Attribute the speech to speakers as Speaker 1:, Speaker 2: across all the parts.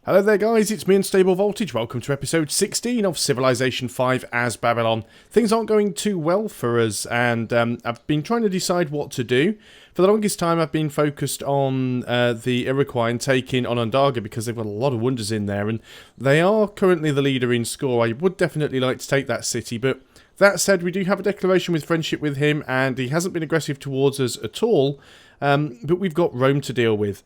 Speaker 1: Hello there guys, it's me Unstable Voltage. Welcome to episode 16 of Civilization 5 as Babylon. Things aren't going too well for us and I've been trying to decide what to do. For the longest time I've been focused on the Iroquois and taking Onondaga because they've got a lot of wonders in there and they are currently the leader in score. I would definitely like to take that city, but that said, we do have a declaration with friendship with him and he hasn't been aggressive towards us at all, but we've got Rome to deal with.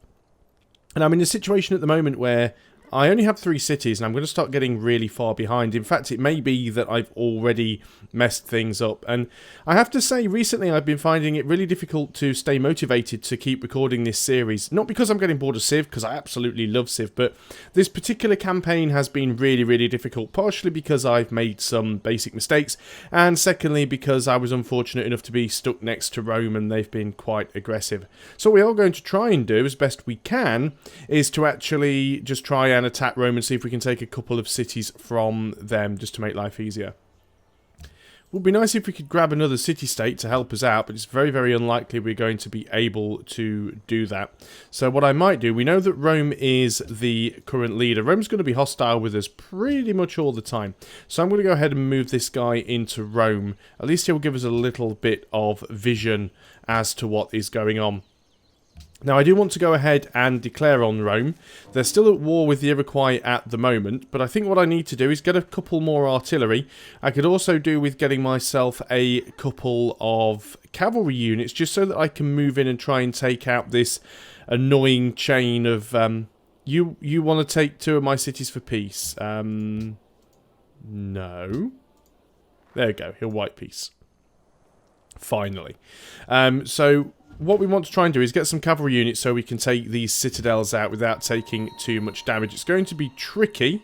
Speaker 1: And I'm in a situation at the moment where I only have 3 cities and I'm going to start getting really far behind. In fact, it may be that I've already messed things up. And I have to say, recently I've been finding it really difficult to stay motivated to keep recording this series. Not because I'm getting bored of Civ, because I absolutely love Civ, but this particular campaign has been really difficult. Partially because I've made some basic mistakes, and secondly because I was unfortunate enough to be stuck next to Rome and they've been quite aggressive. So what we are going to try and do, as best we can, is to actually just try and attack Rome and see if we can take a couple of cities from them just to make life easier. Would be nice if we could grab another city-state to help us out, but it's very unlikely we're going to be able to do that. So what I might do, we know that Rome is the current leader. Rome's going to be hostile with us pretty much all the time. So I'm going to go ahead and move this guy into Rome. At least he'll give us a little bit of vision as to what is going on. Now, I do want to go ahead and declare on Rome. They're still at war with the Iroquois at the moment, but I think what I need to do is get a couple more artillery. I could also do with getting myself a couple of cavalry units, just so that I can move in and try and take out this annoying chain of... You want to take 2 of my cities for peace? No. There we go, he'll wipe peace. Finally. So... what we want to try and do is get some cavalry units so we can take these citadels out without taking too much damage. It's going to be tricky,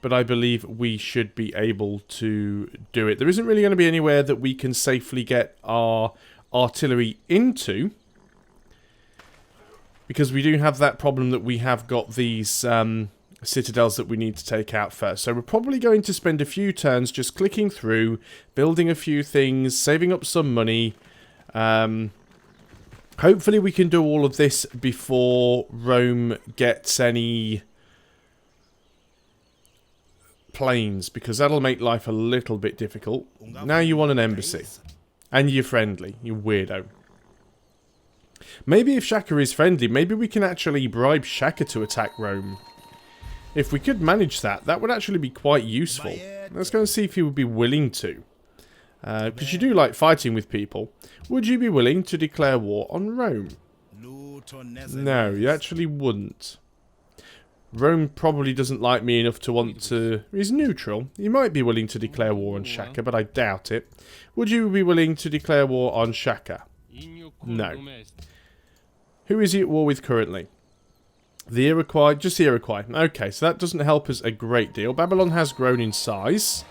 Speaker 1: but I believe we should be able to do it. There isn't really going to be anywhere that we can safely get our artillery into, because we do have that problem that we have got these citadels that we need to take out first. So we're probably going to spend a few turns just clicking through, building a few things, saving up some money. Hopefully we can do all of this before Rome gets any planes, because that'll make life a little bit difficult. Now you want an embassy. And you're friendly, you weirdo. Maybe if Shaka is friendly, maybe we can actually bribe Shaka to attack Rome. If we could manage that, that would actually be quite useful. Let's go and see if he would be willing to. Because you do like fighting with people. Would you be willing to declare war on Rome? No, you actually wouldn't. Rome probably doesn't like me enough to want to... He's neutral. He might be willing to declare war on Shaka, but I doubt it. Would you be willing to declare war on Shaka? No. Who is he at war with currently? The Iroquois? Just the Iroquois. Okay, so that doesn't help us a great deal. Babylon has grown in size.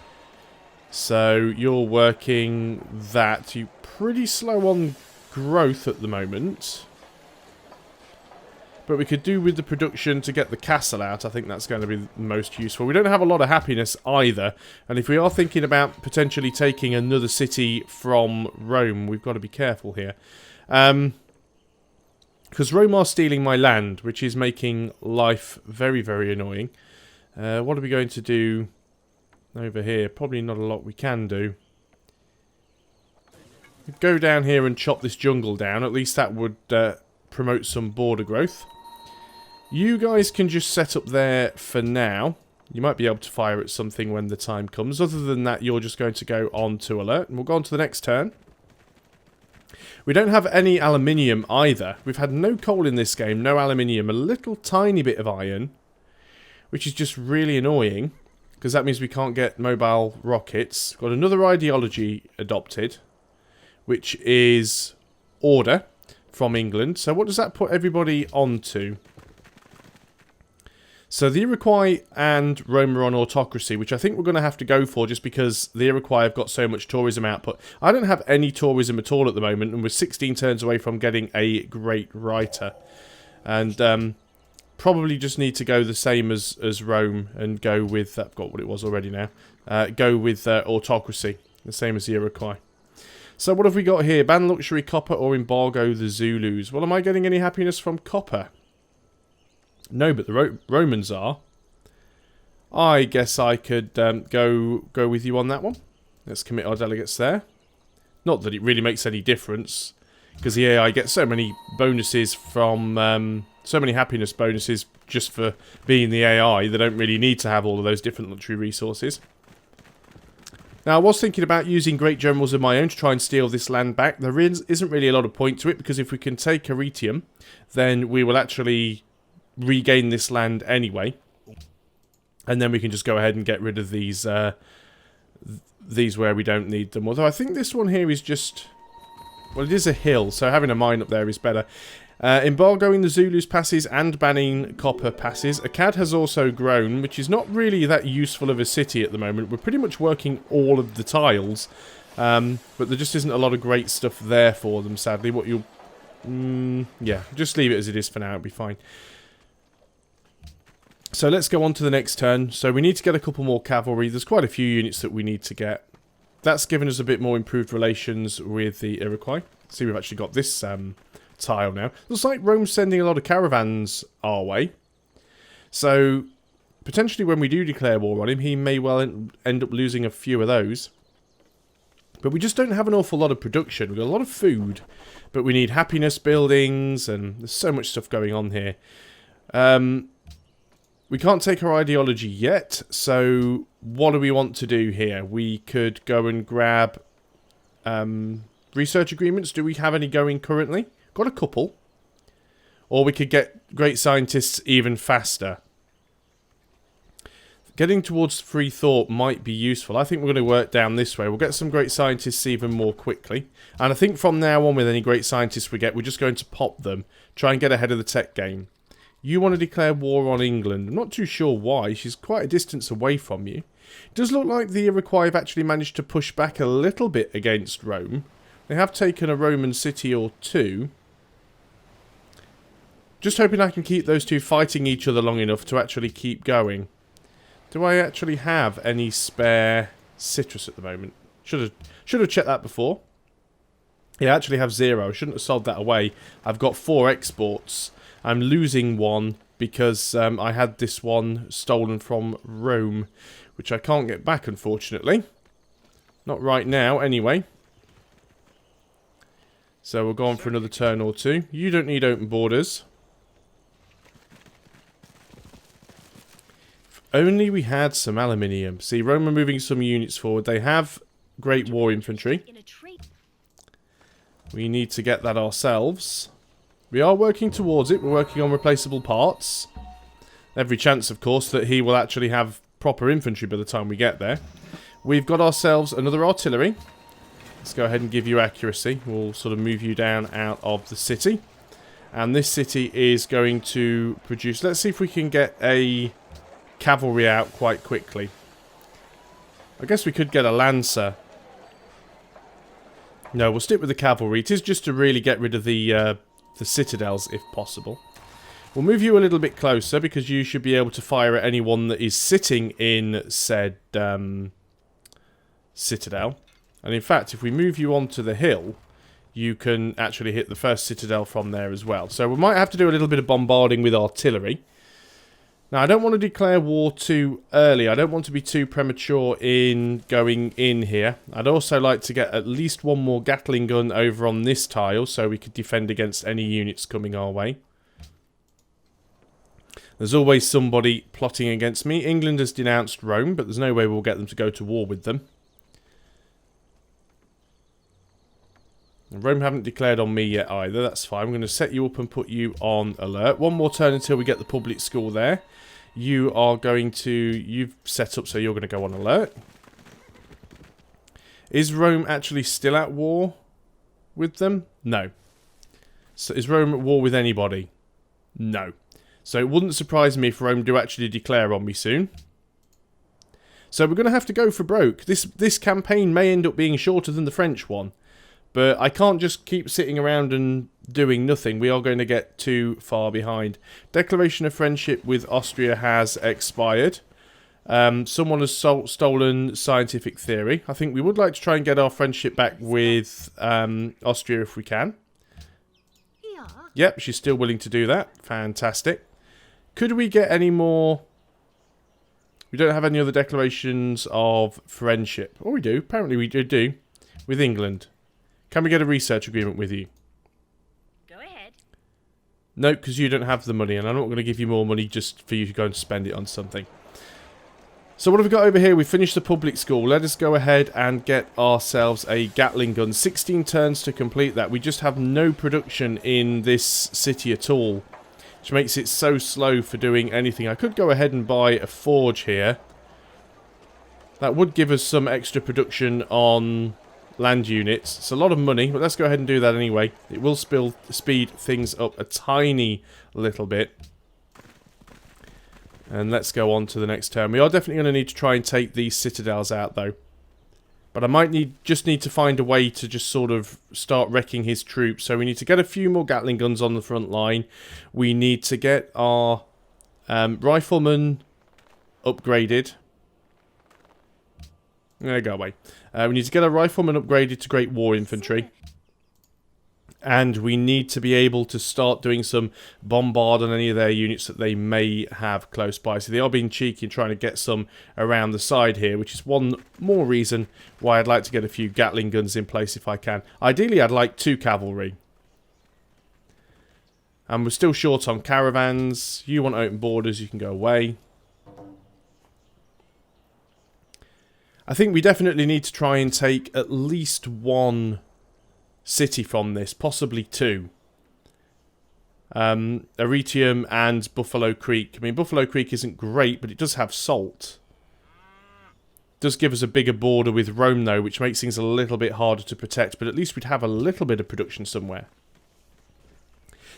Speaker 1: So you're working that. You're pretty slow on growth at the moment. But we could do with the production to get the castle out. I think that's going to be the most useful. We don't have a lot of happiness either. And if we are thinking about potentially taking another city from Rome, we've got to be careful here. Because Rome are stealing my land, which is making life very annoying. What are we going to do over here? Probably not a lot we can do. Go down here and chop this jungle down. At least that would promote some border growth. You guys can just set up there for now. You might be able to fire at something when the time comes. Other than that, you're just going to go on to alert. And we'll go on to the next turn. We don't have any aluminium either. We've had no coal in this game, no aluminium. A little tiny bit of iron, which is just really annoying, because that means we can't get mobile rockets. Got another ideology adopted, which is order from England. So what does that put everybody onto? So the Iroquois and Rome are on autocracy, which I think we're going to have to go for just because the Iroquois have got so much tourism output. I don't have any tourism at all at the moment, and we're 16 turns away from getting a great writer. And probably just need to go the same as Rome and go with... I've got what it was already now. Go with autocracy, the same as the Iroquois. So what have we got here? Ban luxury copper or embargo the Zulus. Well, am I getting any happiness from copper? No, but the Romans are. I guess I could go with you on that one. Let's commit our delegates there. Not that it really makes any difference, because the AI gets so many bonuses from, so many happiness bonuses just for being the AI. They don't really need to have all of those different luxury resources. Now, I was thinking about using great generals of my own to try and steal this land back. There isn't really a lot of point to it, because if we can take Arretium, then we will actually regain this land anyway. And then we can just go ahead and get rid of these where we don't need them. Although I think this one here is just... Well, it is a hill, so having a mine up there is better. Embargoing the Zulus passes and banning copper passes. Akkad has also grown, which is not really that useful of a city at the moment. We're pretty much working all of the tiles. But there just isn't a lot of great stuff there for them, sadly. What you'll... yeah, just leave it as it is for now. It'll be fine. So let's go on to the next turn. So we need to get a couple more cavalry. There's quite a few units that we need to get. That's given us a bit more improved relations with the Iroquois. See, we've actually got this tile now. Looks like Rome's sending a lot of caravans our way. So potentially when we do declare war on him, he may well end up losing a few of those. But we just don't have an awful lot of production. We've got a lot of food, but we need happiness buildings, and there's so much stuff going on here. We can't take our ideology yet, so what do we want to do here? We could go and grab research agreements. Do we have any going currently? Got a couple. Or we could get great scientists even faster. Getting towards free thought might be useful. I think we're going to work down this way. We'll get some great scientists even more quickly. And I think from now on, with any great scientists we get, we're just going to pop them. Try and get ahead of the tech game. You want to declare war on England. I'm not too sure why. She's quite a distance away from you. It does look like the Iroquois have actually managed to push back a little bit against Rome. They have taken a Roman city or two. Just hoping I can keep those two fighting each other long enough to actually keep going. Do I actually have any spare citrus at the moment? Should have checked that before. Yeah, I actually have 0. I shouldn't have sold that away. I've got 4 exports. I'm losing one because I had this one stolen from Rome, which I can't get back, unfortunately. Not right now, anyway. So we'll go on for another turn or two. You don't need open borders. If only we had some aluminium. See, Rome are moving some units forward. They have great war infantry. We need to get that ourselves. We are working towards it. We're working on replaceable parts. Every chance, of course, that he will actually have proper infantry by the time we get there. We've got ourselves another artillery. Let's go ahead and give you accuracy. We'll sort of move you down out of the city. And this city is going to produce... Let's see if we can get a cavalry out quite quickly. I guess we could get a lancer. No, we'll stick with the cavalry. It is just to really get rid of the citadels, if possible. We'll move you a little bit closer, because you should be able to fire at anyone that is sitting in said citadel. And in fact, if we move you onto the hill, you can actually hit the first citadel from there as well. So we might have to do a little bit of bombarding with artillery. Now, I don't want to declare war too early. I don't want to be too premature in going in here. I'd also like to get at least one more Gatling gun over on this tile, so we could defend against any units coming our way. There's always somebody plotting against me. England has denounced Rome, but there's no way we'll get them to go to war with them. And Rome haven't declared on me yet either. That's fine. I'm going to set you up and put you on alert. One more turn until we get the public school there. You are going to... You've set up, so you're going to go on alert. Is Rome actually still at war with them? No. So is Rome at war with anybody? No. So it wouldn't surprise me if Rome do actually declare on me soon. So we're going to have to go for broke. This campaign may end up being shorter than the French one. But I can't just keep sitting around and doing nothing. We are going to get too far behind. Declaration of friendship with Austria has expired. Someone has stolen scientific theory. I think we would like to try and get our friendship back with Austria if we can. Yep, she's still willing to do that. Fantastic. Could we get any more We don't have any other declarations of friendship. Oh, we do. Apparently we do. With England. Can we get a research agreement with you?
Speaker 2: Go ahead.
Speaker 1: No, because you don't have the money, and I'm not going to give you more money just for you to go and spend it on something. So what have we got over here? We finished the public school. Let us go ahead and get ourselves a Gatling gun. 16 turns to complete that. We just have no production in this city at all, which makes it so slow for doing anything. I could go ahead and buy a forge here. That would give us some extra production on land units. It's a lot of money, but let's go ahead and do that anyway. It will speed things up a tiny little bit. And let's go on to the next turn. We are definitely going to need to try and take these citadels out, though. But I might just need to find a way to just sort of start wrecking his troops. So we need to get a few more Gatling guns on the front line. We need to get our riflemen upgraded. Go away. We need to get our riflemen upgraded to Great War Infantry. And we need to be able to start doing some bombard on any of their units that they may have close by. So they are being cheeky and trying to get some around the side here, which is one more reason why I'd like to get a few Gatling guns in place if I can. Ideally, I'd like 2 cavalry. And we're still short on caravans. You want open borders, you can go away. I think we definitely need to try and take at least 1 city from this, possibly 2. Arretium and Buffalo Creek. I mean, Buffalo Creek isn't great, but it does have salt. It does give us a bigger border with Rome, though, which makes things a little bit harder to protect, but at least we'd have a little bit of production somewhere.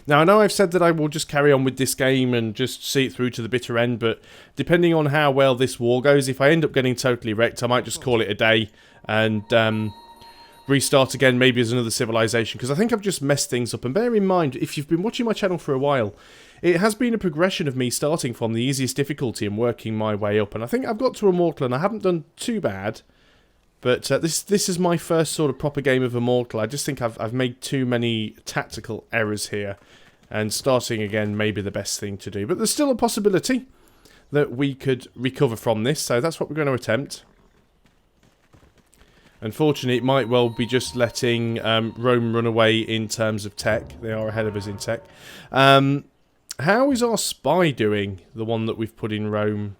Speaker 1: Now, I know I've said that I will just carry on with this game and just see it through to the bitter end, but depending on how well this war goes, if I end up getting totally wrecked, I might just call it a day and restart again, maybe as another civilization, because I think I've just messed things up. And bear in mind, if you've been watching my channel for a while, it has been a progression of me starting from the easiest difficulty and working my way up, and I think I've got to Immortal and I haven't done too bad, but this is my first sort of proper game of Immortal. I just think I've made too many tactical errors here, and starting again may be the best thing to do, but there's still a possibility that we could recover from this, so that's what we're going to attempt. Unfortunately, it might well be just letting Rome run away in terms of tech. They are ahead of us in tech. How is our spy doing? The one that we've put in Rome.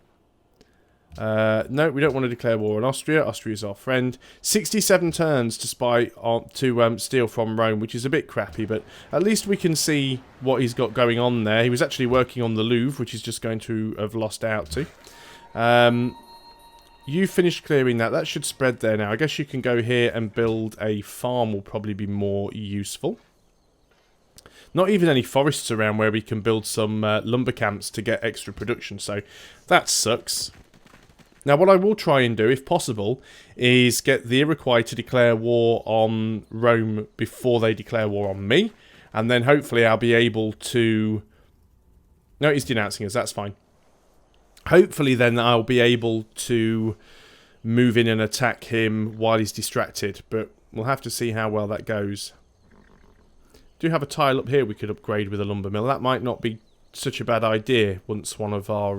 Speaker 1: No, we don't want to declare war on Austria. Austria is our friend. 67 turns to spy on, to steal from Rome, which is a bit crappy, but at least we can see what he's got going on there. He was actually working on the Louvre, which he's just going to have lost out to. You finished clearing that. That should spread there now. I guess you can go here and build a farm will probably be more useful. Not even any forests around where we can build some lumber camps to get extra production, so that sucks. Now what I will try and do, if possible, is get the Iroquois to declare war on Rome before they declare war on me, and then hopefully I'll be able to... No, he's denouncing us, that's fine. Hopefully then I'll be able to move in and attack him while he's distracted, but we'll have to see how well that goes. Do have a tile up here we could upgrade with a lumber mill. That might not be such a bad idea once one of our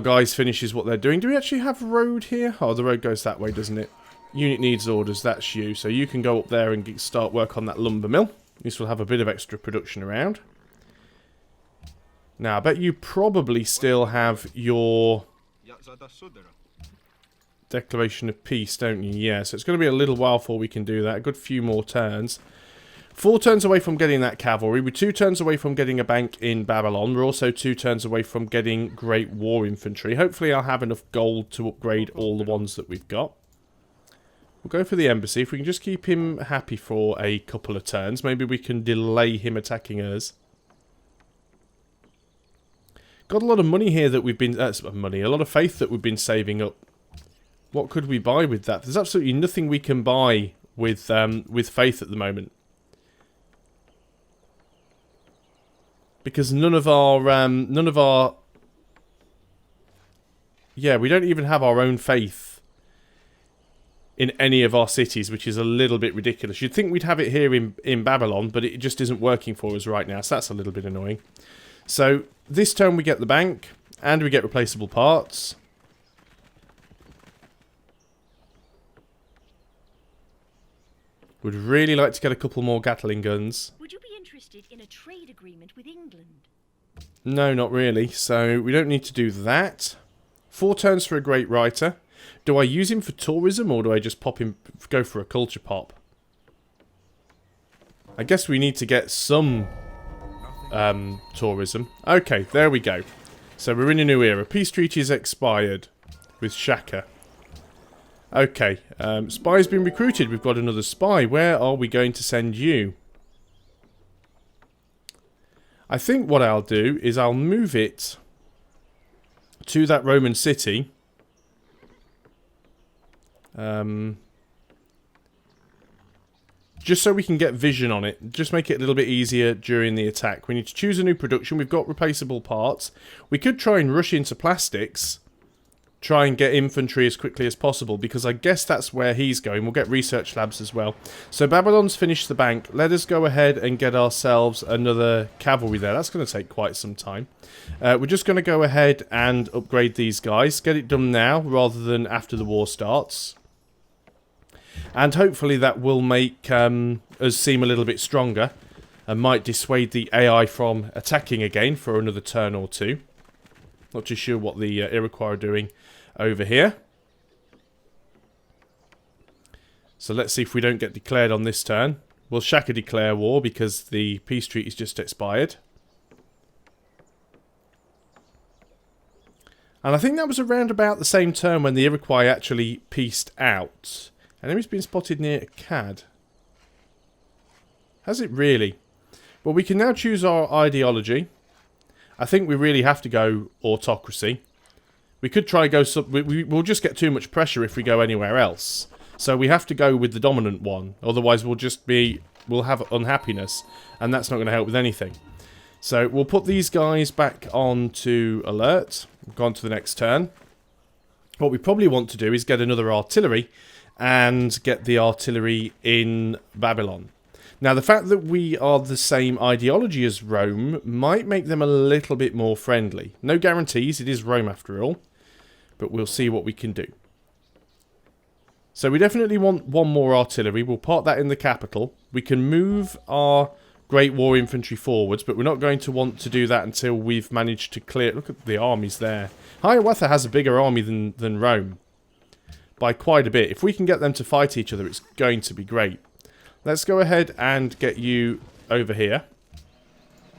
Speaker 1: guys finishes what they're doing. Do we actually have a road here? Oh, the road goes that way, doesn't it? Unit needs orders, that's you. So you can go up there and start work on that lumber mill. This will have a bit of extra production around. Now, I bet you probably still have your declaration of peace, don't you? Yeah, so it's going to be a little while before we can do that. A good few more turns. 4 turns away from getting that cavalry. We're 2 turns away from getting a bank in Babylon. We're also 2 turns away from getting Great War Infantry. Hopefully I'll have enough gold to upgrade all the ones that we've got. We'll go for the embassy. If we can just keep him happy for a couple of turns, maybe we can delay him attacking us. Got a lot of money here that we've been... a lot of faith that we've been saving up. What could we buy with that? There's absolutely nothing we can buy with faith at the moment. Because none of our... Yeah, we don't even have our own faith in any of our cities, which is a little bit ridiculous. You'd think we'd have it here in Babylon, but it just isn't working for us right now, so that's a little bit annoying. So, this turn we get the bank. And we get replaceable parts. Would really like to get a couple more Gatling guns.
Speaker 2: Would you be interested in a trade agreement with England?
Speaker 1: No, not really. So we don't need to do that. 4 turns for a great writer. Do I use him for tourism or do I just go for a culture pop? I guess we need to get some tourism. Okay, there we go. So we're in a new era. Peace treaty is expired with Shaka. Okay, spy's been recruited. We've got another spy. Where are we going to send you? I think what I'll do is I'll move it to that Roman city. Just so we can get vision on it. Just make it a little bit easier during the attack. We need to choose a new production. We've got replaceable parts. We could try and rush into plastics. Try and get infantry as quickly as possible, because I guess that's where he's going. We'll get research labs as well. So Babylon's finished the bank. Let us go ahead and get ourselves another cavalry there. That's going to take quite some time. We're just going to go ahead and upgrade these guys. Get it done now rather than after the war starts. And hopefully that will make us seem a little bit stronger and might dissuade the AI from attacking again for another turn or two. Not too sure what the Iroquois are doing over here. So let's see if we don't get declared on this turn. Will Shaka declare war because the peace treaty's just expired? And I think that was around about the same turn when the Iroquois actually peaced out. Enemy's been spotted near Akkad. Has it really? Well, we can now choose our ideology. I think we really have to go autocracy. We could try go we'll just get too much pressure if we go anywhere else. So we have to go with the dominant one. Otherwise we'll have unhappiness. And that's not going to help with anything. So we'll put these guys back on to alert. We've gone to the next turn. What we probably want to do is get another artillery. And get the artillery in Babylon. Now, the fact that we are the same ideology as Rome might make them a little bit more friendly. No guarantees, it is Rome after all. But we'll see what we can do. So we definitely want one more artillery. We'll park that in the capital. We can move our Great War infantry forwards, but we're not going to want to do that until we've managed to clear... Look at the armies there. Hiawatha has a bigger army than Rome. By quite a bit. If we can get them to fight each other, it's going to be great. Let's go ahead and get you over here.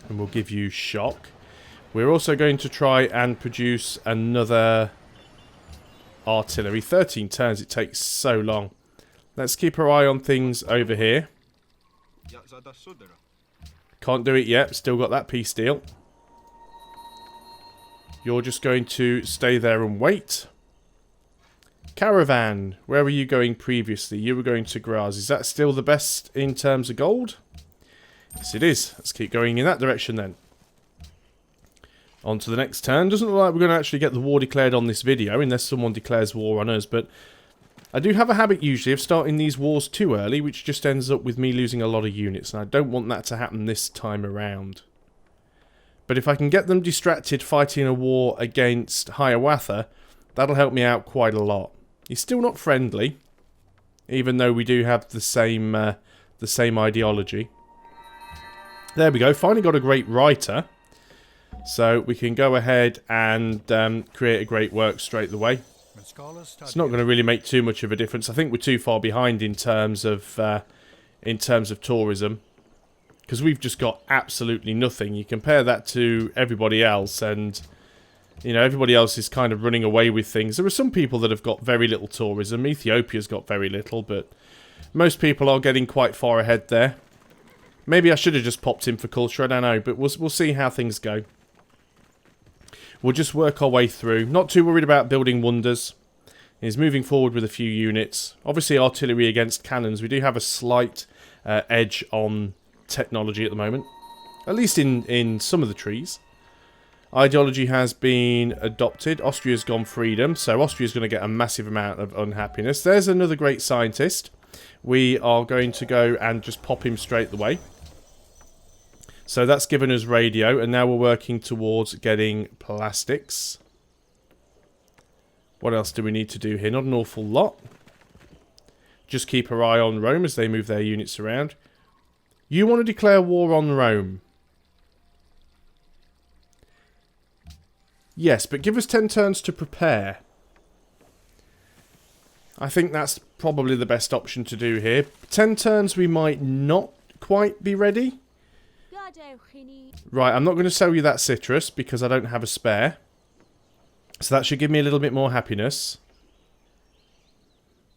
Speaker 1: And we'll give you shock. We're also going to try and produce another artillery. 13 turns, it takes so long. Let's keep our eye on things over here. Can't do it yet, still got that peace deal. You're just going to stay there and wait. Caravan, where were you going previously? You were going to Graz. Is that still the best in terms of gold? Yes, it is. Let's keep going in that direction then. On to the next turn. Doesn't look like we're going to actually get the war declared on this video, unless someone declares war on us, but I do have a habit usually of starting these wars too early, which just ends up with me losing a lot of units, and I don't want that to happen this time around. But if I can get them distracted fighting a war against Hiawatha, that'll help me out quite a lot. He's still not friendly, even though we do have the same ideology. There we go. Finally got a great writer, so we can go ahead and create a great work straight away. It's not going to really make too much of a difference. I think we're too far behind in terms of tourism, because we've just got absolutely nothing. You compare that to everybody else, and you know, everybody else is kind of running away with things. There are some people that have got very little tourism. Ethiopia's got very little, but most people are getting quite far ahead there. Maybe I should have just popped in for culture, I don't know, but we'll see how things go. We'll just work our way through. Not too worried about building wonders. He's moving forward with a few units. Obviously artillery against cannons. We do have a slight edge on technology at the moment. At least in some of the trees. Ideology has been adopted. Austria's gone freedom, so Austria's going to get a massive amount of unhappiness. There's another great scientist. We are going to go and just pop him straight away. So that's given us radio, and now we're working towards getting plastics. What else do we need to do here? Not an awful lot. Just keep our eye on Rome as they move their units around. You want to declare war on Rome? Yes, but give us 10 turns to prepare. I think that's probably the best option to do here. 10 turns we might not quite be ready. Right, I'm not going to sell you that citrus because I don't have a spare. So that should give me a little bit more happiness.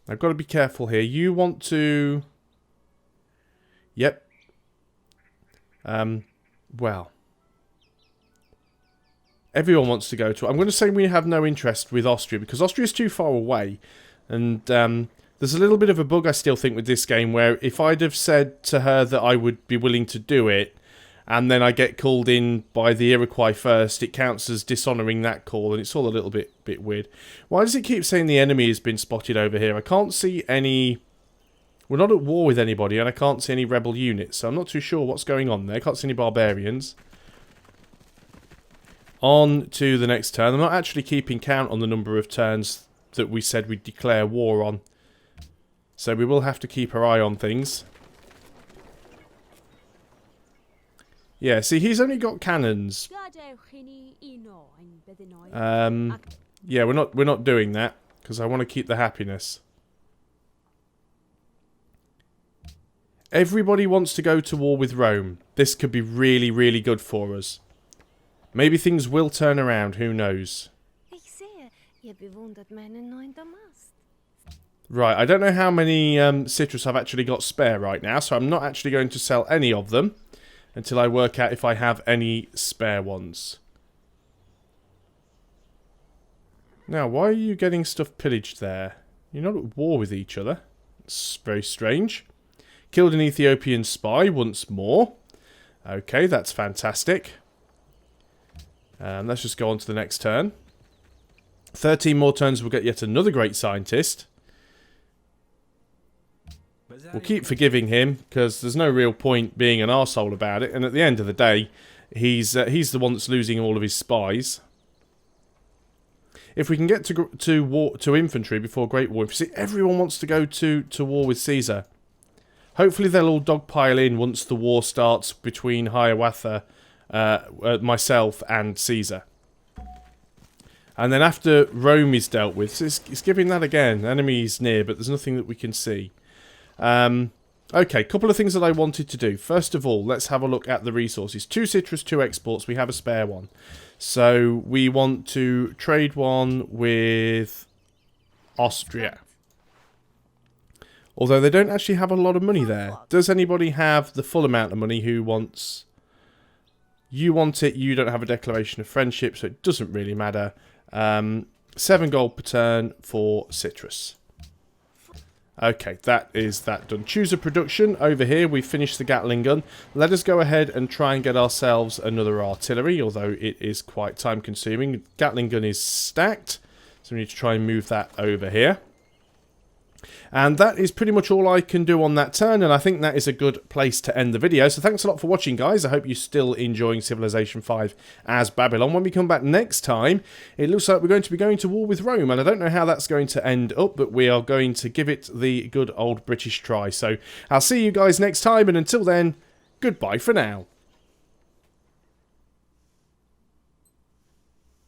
Speaker 1: I've got to be careful here. You want to... Yep. Well. Everyone wants to go to... I'm going to say we have no interest with Austria because Austria is too far away. And there's a little bit of a bug I still think with this game where if I'd have said to her that I would be willing to do it and then I get called in by the Iroquois first, it counts as dishonouring that call and it's all a little bit weird. Why does it keep saying the enemy has been spotted over here? I can't see any... We're not at war with anybody and I can't see any rebel units, so I'm not too sure what's going on there. I can't see any barbarians. On to the next turn. I'm not actually keeping count on the number of turns that we said we'd declare war on. So we will have to keep our eye on things. Yeah, see, he's only got cannons. Yeah, we're not doing that because I want to keep the happiness. Everybody wants to go to war with Rome. This could be really, really good for us. Maybe things will turn around, who knows. Right, I don't know how many citrus I've actually got spare right now, so I'm not actually going to sell any of them until I work out if I have any spare ones. Now, why are you getting stuff pillaged there? You're not at war with each other. It's very strange. Killed an Ethiopian spy once more. Okay, that's fantastic. Let's just go on to the next turn. 13 more turns, we'll get yet another great scientist. We'll keep forgiving him, because there's no real point being an arsehole about it. And at the end of the day, he's the one that's losing all of his spies. If we can get to infantry before Great War, see, everyone wants to go to war with Caesar. Hopefully they'll all dogpile in once the war starts between Hiawatha, myself, and Caesar. And then after Rome is dealt with, so it's giving that again. Enemies near, but there's nothing that we can see. Okay, couple of things that I wanted to do. First of all, let's have a look at the resources. 2 citrus, 2 exports. We have a spare one. So we want to trade one with Austria. Although they don't actually have a lot of money there. Does anybody have the full amount of money who wants... You want it, you don't have a declaration of friendship, so it doesn't really matter. 7 gold per turn for citrus. Okay, that is that done. Choose a production. Over here, we've finished the Gatling gun. Let us go ahead and try and get ourselves another artillery, although it is quite time consuming. Gatling gun is stacked, so we need to try and move that over here. And that is pretty much all I can do on that turn, and I think that is a good place to end the video. So thanks a lot for watching, guys. I hope you're still enjoying Civilization 5 as Babylon. When we come back next time, it looks like we're going to be going to war with Rome, and I don't know how that's going to end up, but we are going to give it the good old British try. So I'll see you guys next time, and until then, goodbye for now.